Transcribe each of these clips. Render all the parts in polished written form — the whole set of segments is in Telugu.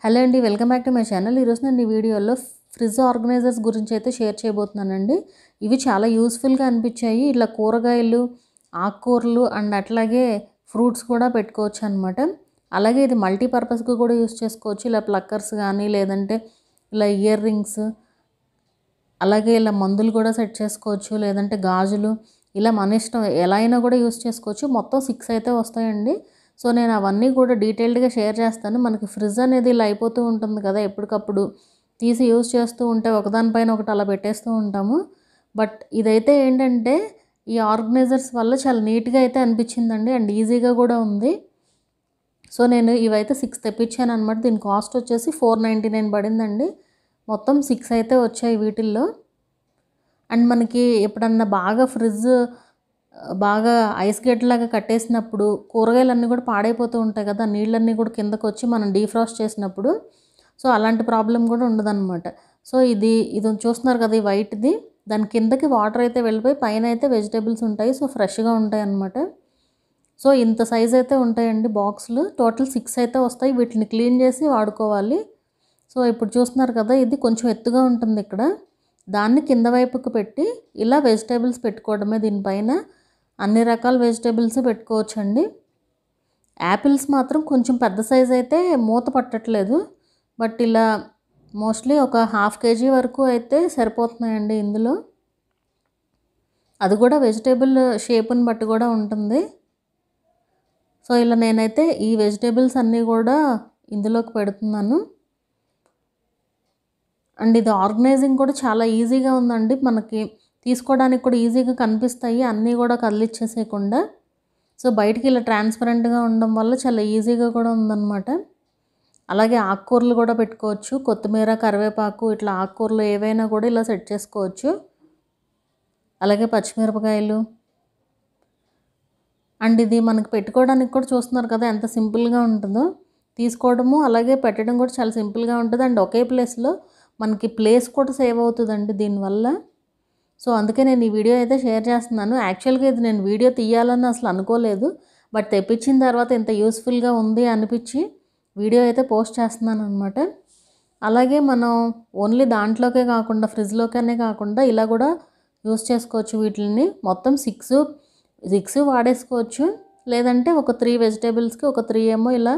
హలో అండి, welcome back to my channel. ఈరోజు నేను ఈ వీడియోలో ఫ్రిడ్జ్ ఆర్గనైజర్స్ గురించి అయితే షేర్ చేయబోతున్నానండి. ఇవి చాలా యూస్ఫుల్గా అనిపించాయి. ఇలా కూరగాయలు, ఆకుకూరలు అండ్ అట్లాగే ఫ్రూట్స్ కూడా పెట్టుకోవచ్చు అనమాట. అలాగే ఇది మల్టీపర్పస్గా కూడా యూస్ చేసుకోవచ్చు. ఇలా ప్లక్కర్స్ కానీ లేదంటే ఇలా ఇయర్ రింగ్స్, అలాగే ఇలా మందులు కూడా సెట్ చేసుకోవచ్చు, లేదంటే గాజులు, ఇలా మన ఇష్టం ఎలా అయినా కూడా యూస్ చేసుకోవచ్చు. మొత్తం 6 అయితే వస్తాయండి. సో నేను అవన్నీ కూడా డీటెయిల్డ్గా షేర్ చేస్తాను. మనకి ఫ్రిడ్జ్ అనేది ఇలా అయిపోతూ ఉంటుంది కదా, ఎప్పటికప్పుడు తీసి యూస్ చేస్తూ ఉంటే ఒకదానిపైన ఒకటి అలా పెట్టేస్తూ ఉంటాము. బట్ ఇదైతే ఏంటంటే ఈ ఆర్గనైజర్స్ వల్ల చాలా నీట్గా అయితే అనిపించిందండి అండ్ ఈజీగా కూడా ఉంది. సో నేను ఇవైతే 6 తెప్పించాను అనమాట. దీని కాస్ట్ వచ్చేసి 499 పడిందండి. మొత్తం 6 అయితే వచ్చాయి వీటిల్లో. అండ్ మనకి ఎప్పుడన్నా బాగా ఫ్రిడ్జ్ బాగా ఐస్ గడ్డలాగా కట్టేసినప్పుడు కూరగాయలన్నీ కూడా పాడైపోతూ ఉంటాయి కదా, నీళ్ళన్నీ కూడా కిందకు వచ్చి మనం డీఫ్రాస్ట్ చేసినప్పుడు. సో అలాంటి ప్రాబ్లం కూడా ఉండదన్నమాట. సో ఇది చూస్తున్నారు కదా, ఈ వైట్ది, దాని కిందకి వాటర్ అయితే వెళ్ళిపోయి పైన అయితే వెజిటేబుల్స్ ఉంటాయి. సో ఫ్రెష్గా ఉంటాయి అన్నమాట. సో ఇంత సైజ్ అయితే ఉంటాయండి బాక్సులు. టోటల్ 6 అయితే వస్తాయి. వీటిని క్లీన్ చేసి వాడుకోవాలి. సో ఇప్పుడు చూస్తున్నారు కదా, ఇది కొంచెం ఎత్తుగా ఉంటుంది ఇక్కడ. దాన్ని కింద వైపుకి పెట్టి ఇలా వెజిటేబుల్స్ పెట్టుకోవడమే. దీనిపైన అన్ని రకాల వెజిటేబుల్స్ పెట్టుకోవచ్చండి. యాపిల్స్ మాత్రం కొంచెం పెద్ద సైజ్ అయితే మూత పట్టట్లేదు. బట్ ఇలా మోస్ట్లీ ఒక 1/2 kg వరకు అయితే సరిపోతున్నాయండి ఇందులో. అది కూడా వెజిటేబుల్ షేప్ని బట్టి కూడా ఉంటుంది. సో ఇలా నేనైతే ఈ వెజిటేబుల్స్ అన్నీ కూడా ఇందులోకి పెడుతున్నాను. అండ్ ఇది ఆర్గనైజింగ్ కూడా చాలా ఈజీగా ఉందండి. మనకి తీసుకోవడానికి కూడా ఈజీగా కనిపిస్తాయి, అన్నీ కూడా కదిలిచ్చేసేయకుండా. సో బయటికి ఇలా ట్రాన్స్పరెంట్గా ఉండడం వల్ల చాలా ఈజీగా కూడా ఉందన్నమాట. అలాగే ఆకుకూరలు కూడా పెట్టుకోవచ్చు. కొత్తిమీర, కరివేపాకు, ఇట్లా ఆకుకూరలు ఏవైనా కూడా ఇలా సెట్ చేసుకోవచ్చు. అలాగే పచ్చిమిరపకాయలు. అండ్ ఇది మనకి పెట్టుకోవడానికి కూడా చూస్తున్నారు కదా ఎంత సింపుల్గా ఉంటుందో. తీసుకోవడము అలాగే పెట్టడం కూడా చాలా సింపుల్గా ఉంటుంది. అండ్ ఒకే ప్లేస్లో మనకి ప్లేస్ కూడా సేవ్ అవుతుందండి దీనివల్ల. సో అందుకే నేను ఈ వీడియో అయితే షేర్ చేస్తున్నాను. యాక్చువల్గా ఇది నేను వీడియో తీయాలని అసలు అనుకోలేదు. బట్ తెప్పించిన తర్వాత ఇంత యూస్ఫుల్గా ఉంది అనిపించి వీడియో అయితే పోస్ట్ చేస్తున్నాను అనమాట. అలాగే మనం ఓన్లీ దాంట్లోకే కాకుండా ఫ్రిడ్జ్లోకనే కాకుండా ఇలా కూడా యూస్ చేసుకోవచ్చు. వీటిని మొత్తం 6 వాడేసుకోవచ్చు. లేదంటే ఒక 3 వెజిటేబుల్స్కి ఒక 3 ఏమో ఇలా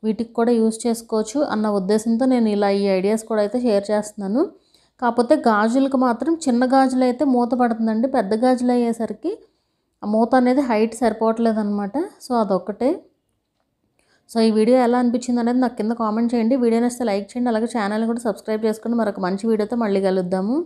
వీటికి కూడా యూస్ చేసుకోవచ్చు అన్న ఉద్దేశంతో నేను ఇలా ఈ ఐడియాస్ కూడా అయితే షేర్ చేస్తున్నాను. కాకపోతే గాజులకు మాత్రం చిన్న గాజులు అయితే మూత పడుతుందండి. పెద్ద గాజులు అయ్యేసరికి ఆ మూత అనేది హైట్ సరిపోవట్లేదు అనమాట. సో అదొక్కటే. సో ఈ వీడియో ఎలా అనిపించింది అనేది నాకు కింద కామెంట్ చేయండి. వీడియో నచ్చితే లైక్ చేయండి. అలాగే ఛానల్ని కూడా సబ్స్క్రైబ్ చేసుకుని మరొక మంచి వీడియోతో మళ్ళీ కలుద్దాము.